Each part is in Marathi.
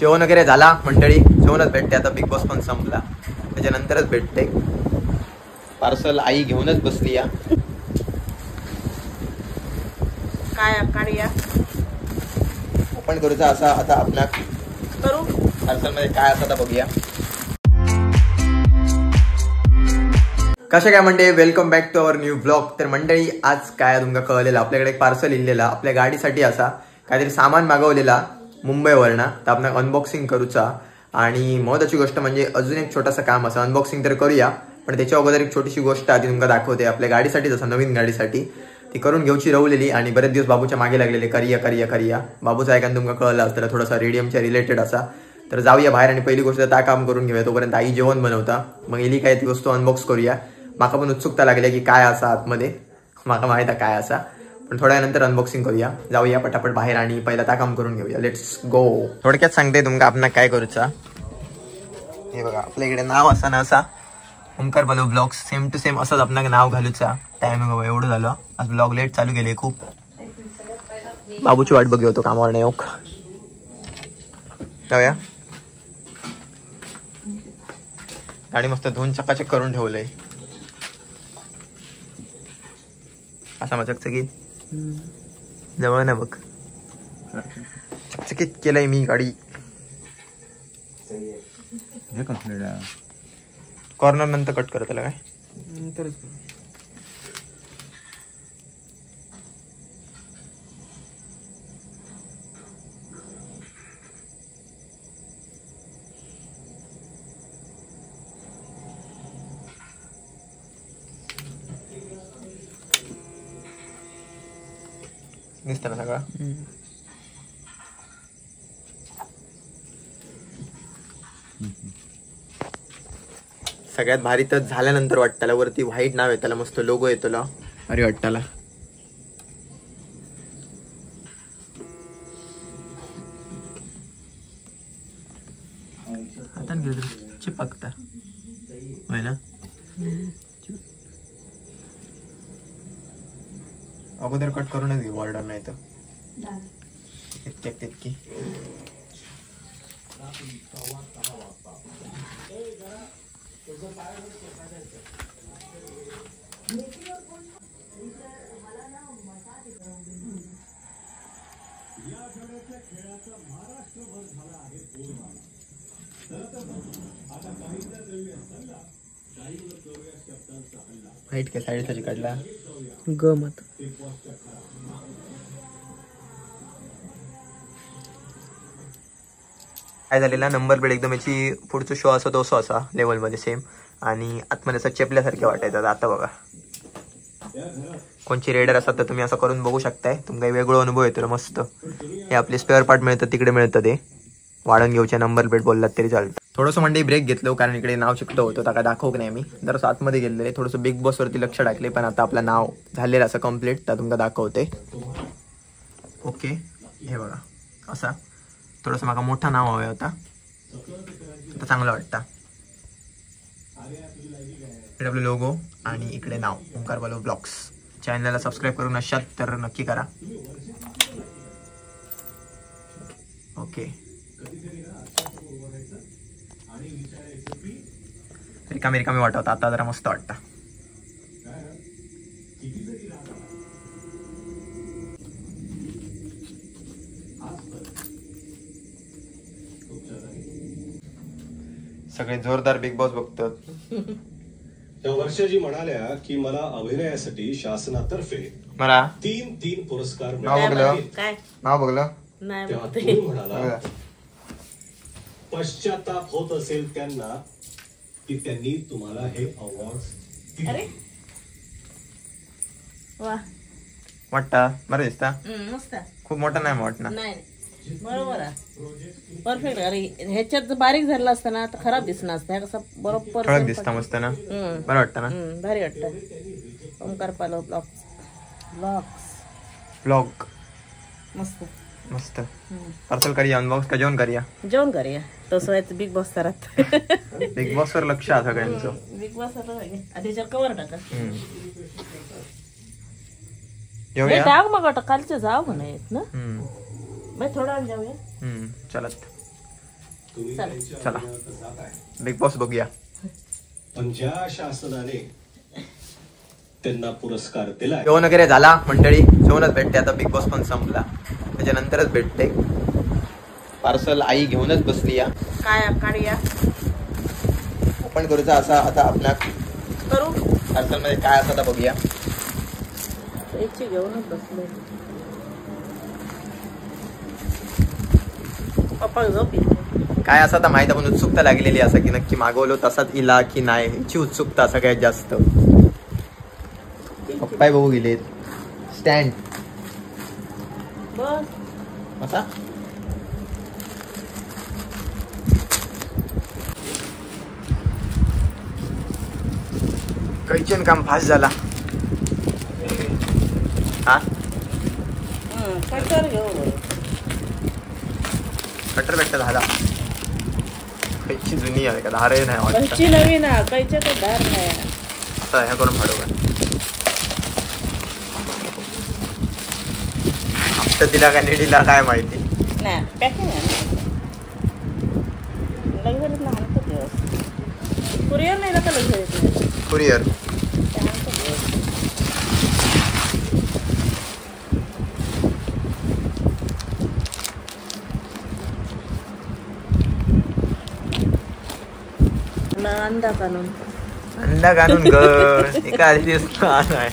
जेवण वगैरे झाला मंडळी, जेवणच भेटते आता. बिग बॉस पण संपला त्याच्यानंतरच भेटते. पार्सल आई घेऊनच बसली या. काय काढूया, ओपन करूचा असा आता आपला करू. पार्सल मध्ये काय असं आता बघूया. कशा काय म्हणते, welcome back to our new blog. तर मंडळी आज काय तुमका कळलेलं, आपल्याकडे एक पार्सल इल्लेला आपल्या गाडीसाठी असा काहीतरी सामान मागवलेला मुंबईवरना. तर आपण अनबॉक्सिंग करूचा. आणि महत्वाची गोष्ट म्हणजे अजून एक छोटासा काम असं अनबॉक्सिंग तर करूया, पण त्याच्या अगोदर एक छोटीशी गोष्ट आधी तुमका दाखवते. आपल्या गाडीसाठीच असं नवीन गाडीसाठी ती करून घेऊची रवलेली आणि बरेच दिवस बाबूच्या मागे लागलेले करिया करिया करिया. बाबूचा ऐकान तुमका कळलं असतं थोडासा रेडियमच्या रिलेटेड असा. तर जाऊया बाहेर आणि पहिली गोष्ट त्या काम करून घेऊया. तोपर्यंत आई जेवण बनवता, मग इली काय ती वस्तू अनबॉक्स करूया. माका पण उत्सुकता लागली की काय असा आतमध्ये, माका माहिती आहे काय असा. पण थोड्या नंतर अनबॉक्सिंग करूया. जाऊया पटापट बाहेर आणि पहिला त्या काम करून घेऊया. Let's go. थोडक्यात सांगते तुमका आपण काय करूचा. हे बघा आपल्या इकडे नाव असा ना असा ओंकार बलो ब्लॉग्स सेम टू सेम असंच आपल्याला नाव घालूचा. टायमिंग बघा एवढं झालं, आज ब्लॉग लेट चालू केले खूप. बाबूची वाट बघू होतो कामावर नाही ओक. जाऊया. गाडी मस्त धुवून चकाचक करून ठेवलंय असा मजा चकीत जवळ ना बघ. चकचकीत केलंय मी गाडी. कॉर्नर नंतर कट करत आला काय दिसत ना सगळं. सगळ्यात भारी तर झाल्यानंतर वाटताला वरती व्हाईट नाव आहे त्याला, मस्त लोगो येतो ला भारी वाटताला. आता चिपकता होय ना. अगोदर कट करूनच घेऊ ऑर्डर नाही तर तितकी. वाईट काय साईडचा काढला गमत. काय झालेला नंबर प्लेट एकदम याची पुढचा शो असा तो असा लेवल मध्ये सेम आणि आतमध्ये असं चेपल्यासारखे वाटायचं. आता बघा कोणची रेडर असतात तर तुम्ही असं करून बघू शकताय. तुमका वेगळा अनुभव येतो मस्त. हे आपले स्पेअर पार्ट मिळतात तिकडे मिळतं, ते वाढून घेऊच्या नंबर प्लेट बोललात तरी चालतं. थोडंसं म्हणजे ब्रेक घेतलं कारण इकडे नाव शिकतो होतो त्या दाखवक नाही मी. जर आतमध्ये गेलेले थोडंसं बिग बॉस वरती लक्ष टाकले, पण आता आपलं नाव झालेलं असं कम्प्लीट तर तुमका दाखवते. ओके हे बघा असा थोडंसं मला मोठा नाव हवं होता आता चांगलं वाटतं. इकडे आपलं लोगो आणि इकडे नाव ओंकार बलो ब्लॉग्स. चॅनलला सबस्क्राईब करून नशात तर नक्की करा. ओके रिकामी वाटत आता जरा मस्त वाटतं. सगळे जोरदार बिग बॉस बघतात. त्या वर्षाजी म्हणाल्या की मला अभिनयासाठी शासनातर्फे मला 3 पुरस्कार नाव बघलं काय नाव बघलं नाही तेव्हा म्हणते. तुम्ही म्हणाला पश्चाताप होत असेल त्यांना की त्यांनी तुम्हाला हे अवॉर्ड. अरे वा वाटतं बरं दिसता. मस्त. खूप मोठा नाही वाटणार. नाही बरोबर आहे, परफेक्ट. अरे ह्याच्यात बारीक झालं असतं ना तर खराब दिसणार असतं. कसं बरोबर ठळक दिसता मस्त ना. बरं वाटतं ना. भारी वाटतं. ओंकार पालो ब्लॉग मस्त मस्त. पार्सल करूया अनबॉक्स का जेवण करूया. जेवण करूया तसं व्हायचं बिग बॉस करत. बिग बॉस वर लक्ष आहे सगळ्यांचं. बिग बॉस आधीच्यावर कवर टाका. जेवूया. टाक मग आता कालचे जाव म्हणा येत ना. थोडा जाऊया. चलत तुम्ही चला. त्यांच्या चला. अभिनयात जाताय. बिग बॉस बघूया. पण ज्या शासनाने त्यांना पुरस्कार दिलाय जेवण वगैरे झाला मंडळी, जेवणच भेटते आता. बिग बॉस पण संपला त्याच्यानंतरच भेटते. पार्सल आई घेऊनच बसली या. काय काढूया ओपन करूचा असा आता आपल्या करू पार्सल मध्ये काय असं आता बघूया. याची घेऊनच बसले. पप्पा झोप येते. काय असं आता माहित आपण उत्सुकता लागलेली असं की नक्की मागवलो तसाच इला की नाही याची उत्सुकता सगळ्यात जास्त. पप्पाय बघू गेलेत. स्टँड बस असा कैचन काम फास्ट झाला. हा कटर घेऊ. कटर बेटर झाला. कैची जुनी आहे का धारे नाही वाटत. कैची नवीन आहे कैच्या तर धार नाही. आता हे करून फाडू का हप्ता दिला का नाही दिला काय माहिती. नाही पॅकिंग आहे लग्झरीत ना आणतो दिवस कुरिअर नाही ना का लग्झरीत कुरिअर अंडा काढून अंडा घालून ग एका आधी दिवस नाही.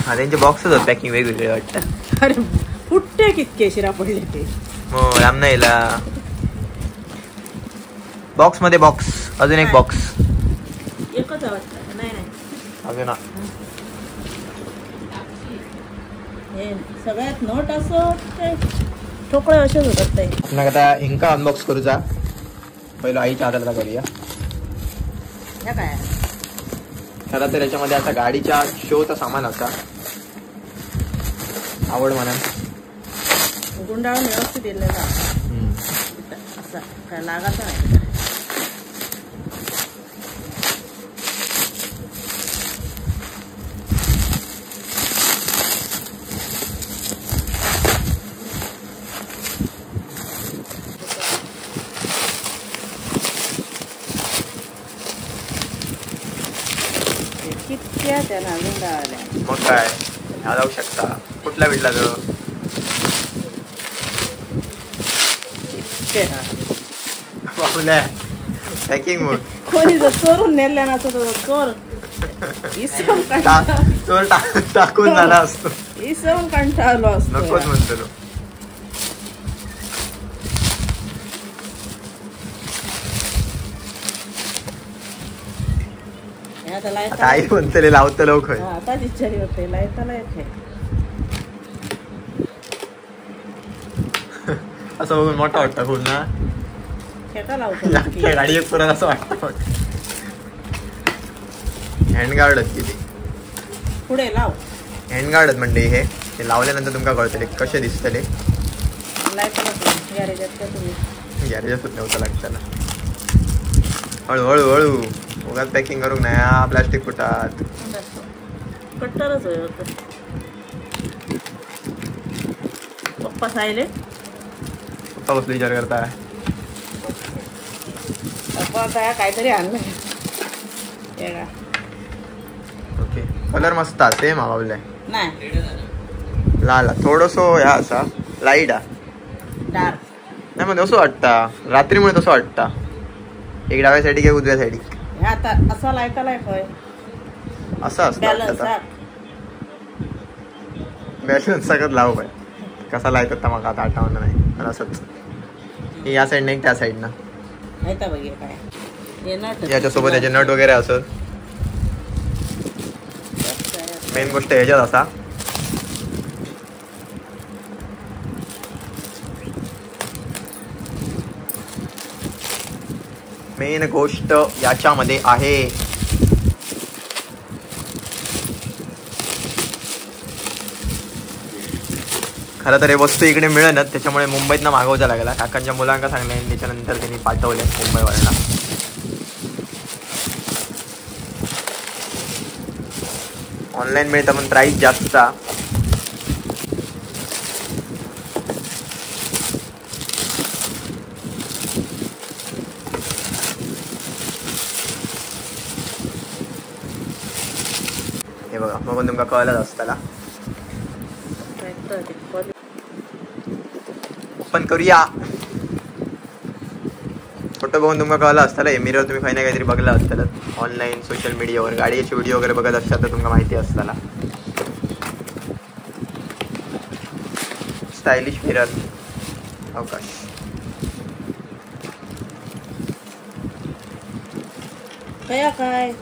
हा त्यांचे बॉक्सच होत पॅकिंग वेगवेगळे वाटतं. अरे फुट्टे कितके शिरा पडले ते. हो राम नाही बॉक्स मध्ये बॉक्स अजून एक बॉक्स एकच वाटतं नाही नाही अजून हे सगळ्यात नोट असो ते ठोकळे असेच होतात ते. आपण आता इंका अनबॉक्स करूचा. पहिलं आईच्या हाताला करूया. ह्या काय खरं तर याच्यामध्ये आता गाडीच्या शोचा सामान असा आवड म्हणा गुंडाळून व्यवस्थित दिले का असं काय लागायचं नाही. कितक्या त्याला गुंडाळल्या. मग काय ह्या जाऊ शकता. कुठला भेटला तो बाबूला पॅकिंग मग कोणी जर चोरून नेल्या ना तर चोर इसवून चोर टाकून झाला असतो. इसवून कंटाळलो असतो. नकोच म्हणतो तो. आता आता लायता आई म्हणते लावतं लवकर. आता इच्छारी होते लायताला येते. असं बघून मोठा वाटतं खूप ना. खेटा लावतो गाडी एक पुराण असं वाटतं. हँडगार्ड किती पुढे लाव हँडगार्ड म्हणजे हे लावल्यानंतर तुमका कळतले कसे दिसतले. लायताला गॅरेजात का तुम्ही गॅरेजातच नव्हतं लागताना. हळूहळू हळू उगाच पॅकिंग करू नाही प्लास्टिक फुटात. कट्टरच होय होतं. पप्पा सायले पप्पा बसले विचार करताय. पप्पा काय काहीतरी आणलं हे का ओके कलर मस्त सेम आवडलाय. नाही लाल थोडंसं ह्या असा लाईट डार्क नाही म्हणजे असं वाटतं रात्रीमुळे तसं वाटतं. एक डाव्या साईड एक उजव्या साईड हे आता असा लायताला होय असं असतं. बॅलन्स बॅलन्स सगळं लावू पाय कसा लायतात तर मग आता आठवणं नाही पण असंच या साईडनं एक त्या साईडनं माहिती बघे काय हे नट याच्यासोबत याचे नट वगैरे असत. मेन गोष्ट ह्याच्यात असा मेन गोष्ट याच्यामध्ये आहे खरं तर हे वस्तू इकडे मिळेलच त्याच्यामुळे मुंबईतनं मागवचा लागला. काकांच्या मुलांना सांगले त्याच्यानंतर त्यांनी पाठवले मुंबईवरनं. ऑनलाईन मिळतं पण प्राईस जास्त. बघून तुमका कळलंच असताला. ओपन करूया. फोटो बघून तुमका कळलं असताला. हे मिरर तुम्ही काही ना काहीतरी बघला असताला ऑनलाईन सोशल मीडियावर. गाडीचे व्हिडिओ वगैरे बघत असतात तर तुमका माहिती असताला. स्टायलिश मिरर अवकाश. काय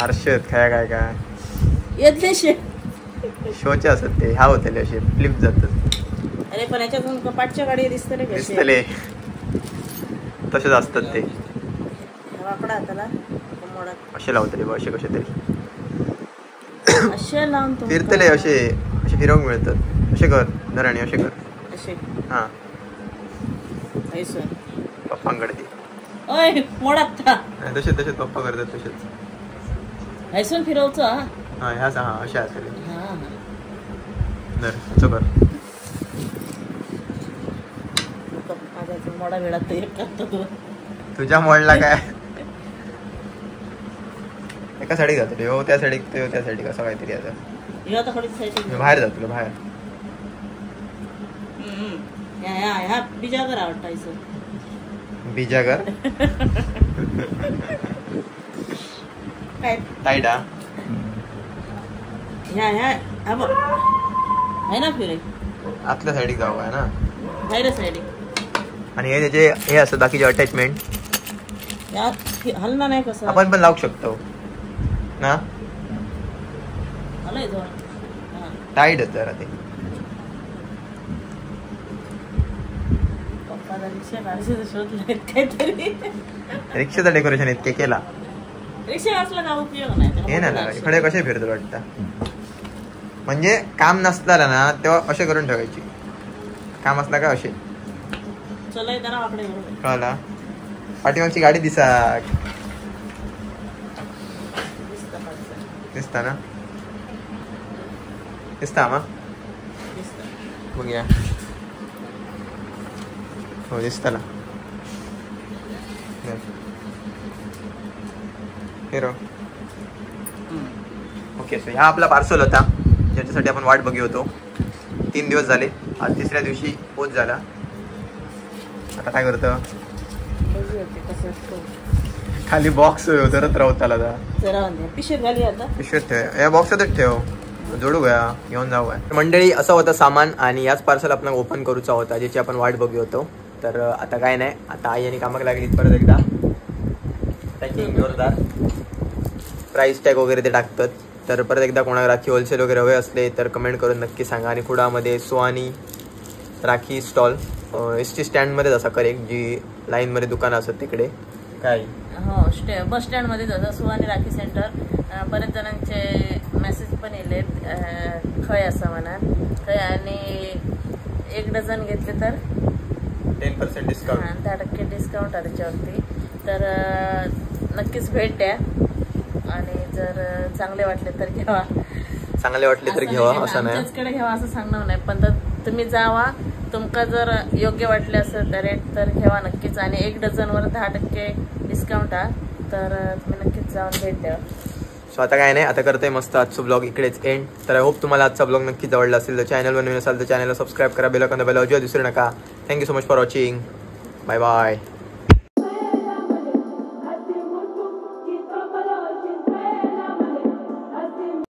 आरशत काय येतले शे शोचे असत ते. हा होते असे फ्लिप जातात. अरे पण याच्यातून कपाटच्या गाडी दिसतले दिसतले तसेच असतात ते. वाकडा हाताला मोडात असे लावतले बा असे कसे तरी असे लावून फिरतले असे असे फिरवून मिळतात. असे कर धराणी असे कर. असे हा ऐसून पप्पांकडे ते ओय मोडात तसे तसेच पप्पा करतात तसेच. ऐसून फिरवचं हा ह्या हा असे असेल. हा धर असं कर. मोडा वेळात एक करतो तू. तुझ्या मोडला काय एका साडी जातो हो त्या साडी त्या साडी कसं काहीतरी आता आता थोडी साईड बाहेर जातो बाहेर. ह्या बिजागर आवडतायचं बिजागर काय ताईडा ह्या बघ आहे ना फिरे आतल्या साईडीक जाऊ आहे ना बाहेर साईड. आणि हे त्याचे हे असतं बाकीचे अटॅचमेंट हलना नाही कसं आपण पण लावू शकतो ना. हलय टाईट जरा ते. पप्पाला रिक्षा काढायचं शोधलं काहीतरी. रिक्षाचं डेकोरेशन इतके केला. रिक्षा असला का उपयोग नाही. हे ना इकडे कसे फिरतो वाटतं. म्हणजे काम नसताना ना तेव्हा असे करून ठेवायची. काम असला का असे चला जरा वाकडे कळला. पाठीमागची गाडी दिसता ना दिसता मग बघूया. हो दिसता ना. Hero okay. सो हा आपला पार्सल होता ज्याच्यासाठी आपण वाट बघी होतो. 3 दिवस झाले. आज 3ऱ्या दिवशी पोच झाला. आता काय करतो खाली बॉक्स धरत राहू त्याला पिशवीत घाली आता. पिशवीत ठेव. या बॉक्सातच ठेव. जोडू गया घेऊन जाऊ. मंडळी असं होतं सामान आणि याच पार्सल आपण ओपन करूचा होता ज्याची आपण वाट बघी होतो. तर आता काय नाही. आता आई आणि कामाक लागली परत एकदा पॅकिंग जोरदार. प्राइस टॅग वगैरे ते टाकतात. तर परत एकदा कोणाला राखी होलसेल वगैरे हवे असले तर कमेंट करून नक्की सांगा. आणि कुडामध्ये सुहानी राखी स्टॉल एसटी स्टँडमध्येच असा करेक्ट जी लाईनमध्ये दुकानं असतात तिकडे काय हो बस स्टँडमध्ये जसं सुहानी राखी सेंटर. बरेच जणांचे मेसेज पण येलेत खय असं म्हणा खय. आणि 1 डझन घेतले तर 10% डिस्काउंट 10% डिस्काउंट आहे त्याच्यावरती. तर नक्कीच भेट द्या. आणि जर चांगले वाटले तर घ्यावा. चांगले वाटले तर घ्यावा असं नाही. आमच्याचकडे घ्यावा असं सांगणार नाही पण तर तुम्ही जावा. तुमका जर योग्य वाटले असेल तर रेट तर घ्यावा नक्कीच. आणि 1 डझनवर 10% डिस्काउंट आहे. तर तुम्ही नक्कीच जाऊन भेट द्या. सो आता काय नाही. आता करतोय मस्त आजचा ब्लॉग इकडेच एंड. तर आय होप तुम्हाला आजचा ब्लॉग नक्कीच आवडला असेल. तर चॅनलवर नवीन असाल तर चॅनलला सबस्क्राईब करा. बेल आयकॉन दाबायला अजिबात विसरू नका. Thank you so much for watching. Bye bye.